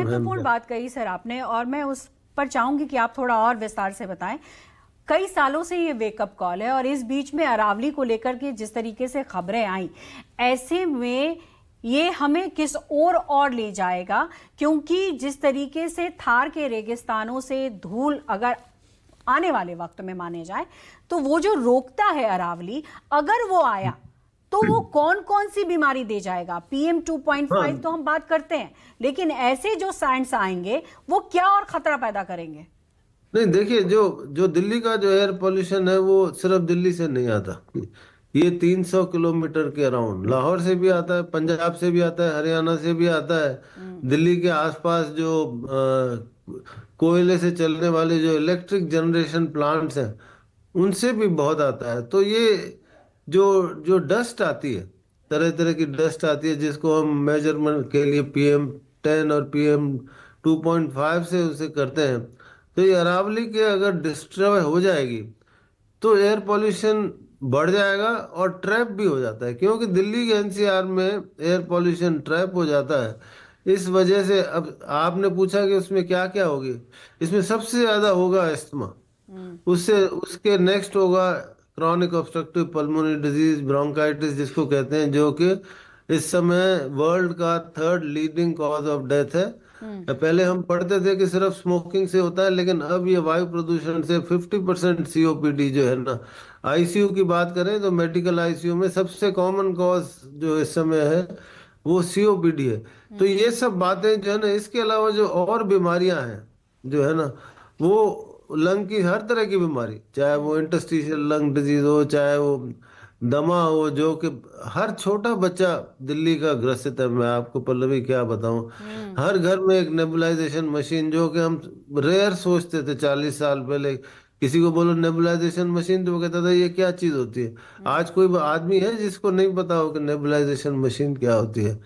महत्वपूर्ण बात कही सर आपने, और मैं उस पर चाहूंगी कि आप थोड़ा और विस्तार से बताएं। कई सालों से ये वेकअप कॉल है, और इस बीच में अरावली को लेकर के जिस तरीके से खबरें आई, ऐसे में ये हमें किस और ले जाएगा? क्योंकि जिस तरीके से थार के रेगिस्तानों से धूल अगर आने वाले वक्त में माने जाए, तो वो जो रोकता है अरावली, अगर वो आया तो वो कौन कौन सी बीमारी दे जाएगा? PM 2.5 तो हम बात करते हैं, लेकिन ऐसे जो सैंड्स आएंगे वो क्या और खतरा पैदा करेंगे? नहीं, देखिए, जो जो दिल्ली का जो एयर पोल्यूशन है वो सिर्फ दिल्ली से नहीं आता। ये 300 किलोमीटर के अराउंड लाहौर से भी आता है, पंजाब से भी आता है, हरियाणा से भी आता है। दिल्ली के आसपास जो कोयले से चलने वाले जो इलेक्ट्रिक जनरेशन प्लांट्स हैं उनसे भी बहुत आता है। तो ये जो जो डस्ट आती है, तरह तरह की डस्ट आती है, जिसको हम मेजरमेंट के लिए PM10 और PM2.5 से उसे करते हैं। तो ये अरावली के अगर डिस्टर्ब हो जाएगी तो एयर पोल्यूशन बढ़ जाएगा और ट्रैप भी हो जाता है, क्योंकि दिल्ली के NCR में एयर पोल्यूशन ट्रैप हो जाता है। इस वजह से अब आपने पूछा कि उसमें क्या क्या होगी, इसमें सबसे ज्यादा होगा अस्थमा, उससे उसके नेक्स्ट होगा chronic obstructive pulmonary disease, bronchitis जिसको कहते हैं, जो कि इस समय वर्ल्ड का third leading cause of death है। पहले हम पढ़ते थे कि सिर्फ स्मोकिंग से होता है, लेकिन अब ये वायु प्रदूषण से 50% COPD जो है ना, ICU की बात करें तो मेडिकल ICU में सबसे कॉमन कॉज जो इस समय है वो COPD है। तो ये सब बातें जो है ना, इसके अलावा जो और बीमारियां हैं जो है ना, वो लंग की हर तरह की बीमारी, चाहे वो इंटरस्टिशियल लंग डिजीज हो, चाहे वो दमा हो, जो कि हर छोटा बच्चा दिल्ली का ग्रसित है। मैं आपको पल्लवी क्या बताऊं, हर घर में एक नेबुलाइजेशन मशीन, जो कि हम रेयर सोचते थे 40 साल पहले। किसी को बोलो नेबुलाइजेशन मशीन तो वो कहता था ये क्या चीज होती है। आज कोई आदमी है जिसको नहीं पता हो कि नेबुलाइजेशन मशीन क्या होती है?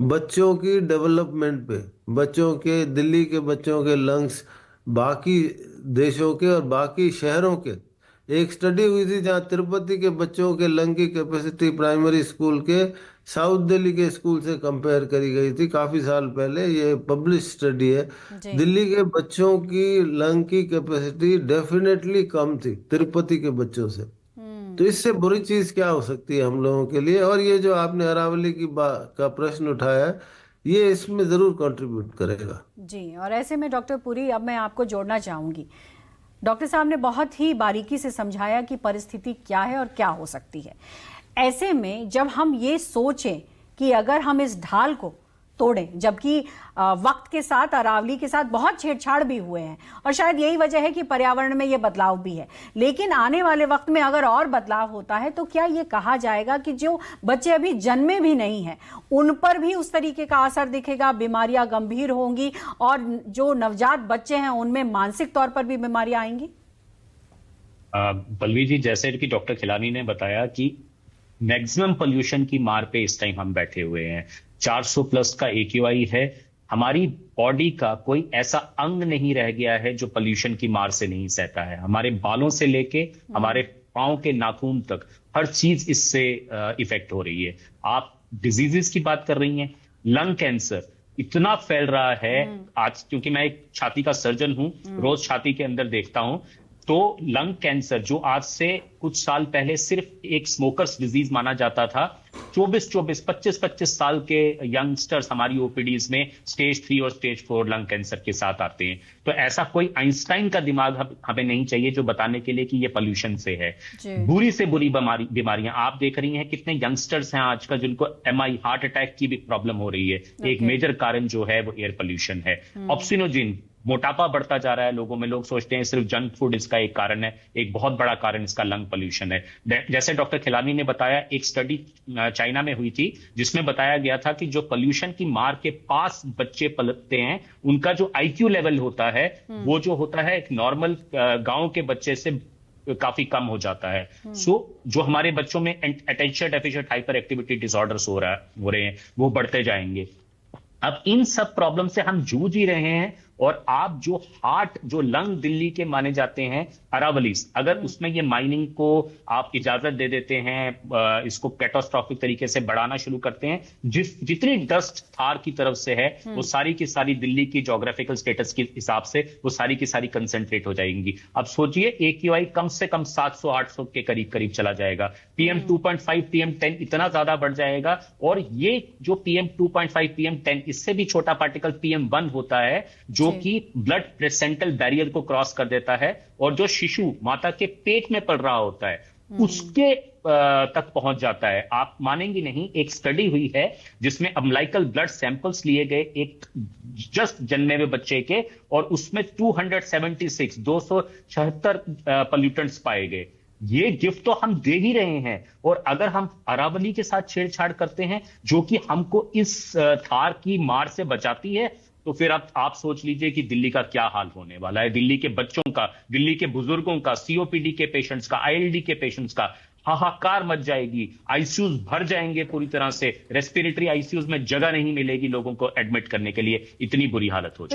बच्चों की डेवलपमेंट पे, बच्चों के, दिल्ली के बच्चों के लंग्स बाकी देशों के और बाकी शहरों के, एक स्टडी हुई थी जहाँ तिरुपति के बच्चों के लंग की कैपेसिटी प्राइमरी स्कूल के साउथ दिल्ली के स्कूल से कंपेयर करी गई थी काफी साल पहले। ये पब्लिश स्टडी है। जी। दिल्ली के बच्चों की लंग की कैपेसिटी डेफिनेटली कम थी तिरुपति के बच्चों से। तो इससे बुरी चीज क्या हो सकती है हम लोगों के लिए? और ये जो आपने अरावली की का प्रश्न उठाया है, ये इसमें जरूर कंट्रीब्यूट करेगा। जी, और ऐसे में डॉक्टर पुरी, अब मैं आपको जोड़ना चाहूंगी। डॉक्टर साहब ने बहुत ही बारीकी से समझाया कि परिस्थिति क्या है और क्या हो सकती है। ऐसे में जब हम ये सोचें कि अगर हम इस ढाल को तोड़ें, जबकि वक्त के साथ अरावली के साथ बहुत छेड़छाड़ भी हुए हैं, और शायद यही वजह है कि पर्यावरण में ये बदलाव भी है, लेकिन आने वाले वक्त में अगर और बदलाव होता है तो क्या ये कहा जाएगा कि जो बच्चे अभी जन्मे भी नहीं हैं उन पर भी उस तरीके का असर दिखेगा, बीमारियां गंभीर होंगी, और जो नवजात बच्चे हैं उनमें मानसिक तौर पर भी बीमारियां आएंगी? पल्लवी जी, जैसे कि डॉक्टर खिलानी ने बताया कि मैक्सिमम पोल्यूशन की मार पे इस टाइम हम बैठे हुए हैं। 400 प्लस का AQI है। हमारी बॉडी का कोई ऐसा अंग नहीं रह गया है जो पोल्यूशन की मार से नहीं सहता है। हमारे बालों से लेके हमारे पांव के नाखून तक हर चीज इससे इफेक्ट हो रही है। आप डिजीजेस की बात कर रही हैं, लंग कैंसर इतना फैल रहा है आज, क्योंकि मैं एक छाती का सर्जन हूं, रोज छाती के अंदर देखता हूं। तो लंग कैंसर जो आज से कुछ साल पहले सिर्फ एक स्मोकर्स डिजीज माना जाता था, 25 साल के यंगस्टर्स हमारी OPDs में स्टेज 3 और स्टेज 4 लंग कैंसर के साथ आते हैं। तो ऐसा कोई आइंस्टाइन का दिमाग हमें नहीं चाहिए जो बताने के लिए कि ये पोल्यूशन से है। बुरी से बुरी बीमारियां आप देख रही हैं, कितने यंगस्टर्स हैं आजकल जिनको MI हार्ट अटैक की भी प्रॉब्लम हो रही है। एक मेजर कारण जो है वो एयर पोल्यूशन है। ऑक्सीजन, मोटापा बढ़ता जा रहा है लोगों में। लोग सोचते हैं सिर्फ जंक फूड इसका एक कारण है, एक बहुत बड़ा कारण इसका लंग पोल्यूशन है। जैसे डॉक्टर खिलानी ने बताया, एक स्टडी चाइना में हुई थी जिसमें बताया गया था कि जो पोल्यूशन की मार के पास बच्चे पलते हैं उनका जो IQ लेवल होता है वो जो होता है एक नॉर्मल गांव के बच्चे से काफी कम हो जाता है। जो हमारे बच्चों में attention deficient hyper activity disorders हो रहे हैं वो बढ़ते जाएंगे। अब इन सब प्रॉब्लम से हम जूझ ही रहे हैं। और आप जो लंग दिल्ली के माने जाते हैं अरावलीज, अगर उसमें ये माइनिंग को आप इजाजत दे देते हैं, इसको कैटास्ट्रॉफिक तरीके से बढ़ाना शुरू करते हैं, जितनी डस्ट थार की तरफ से है वो सारी की सारी दिल्ली की ज्योग्राफिकल स्टेटस के हिसाब से वो सारी की सारी कंसंट्रेट हो जाएंगी। अब सोचिए AQI कम से कम 700-800 के करीब करीब चला जाएगा। PM 2.5 PM 10 इतना ज्यादा बढ़ जाएगा। और ये जो PM 2.5 PM 10 इससे भी छोटा पार्टिकल PM 1 होता है, जो कि ब्लड प्लेसेंटल बैरियर को क्रॉस कर देता है और जो शिशु माता के पेट में पल रहा होता है उसके तक पहुंच जाता है। आप मानेंगे नहीं, एक स्टडी हुई है जिसमें अम्लाइकल ब्लड सैंपल्स लिए गए एक जस्ट जन्मे हुए बच्चे के, और उसमें 276 पॉल्यूटेंट्स पाए गए। ये गिफ्ट तो हम दे ही रहे हैं, और अगर हम अरावली के साथ छेड़छाड़ करते हैं जो कि हमको इस थार की मार से बचाती है, तो फिर आप सोच लीजिए कि दिल्ली का क्या हाल होने वाला है। दिल्ली के बच्चों का, दिल्ली के बुजुर्गों का, COPD के पेशेंट्स का, ILD के पेशेंट्स का हाहाकार मच जाएगी। आईसीयूज भर जाएंगे पूरी तरह से, रेस्पिरेटरी आईसीयूज में जगह नहीं मिलेगी लोगों को एडमिट करने के लिए, इतनी बुरी हालत हो जाएगी।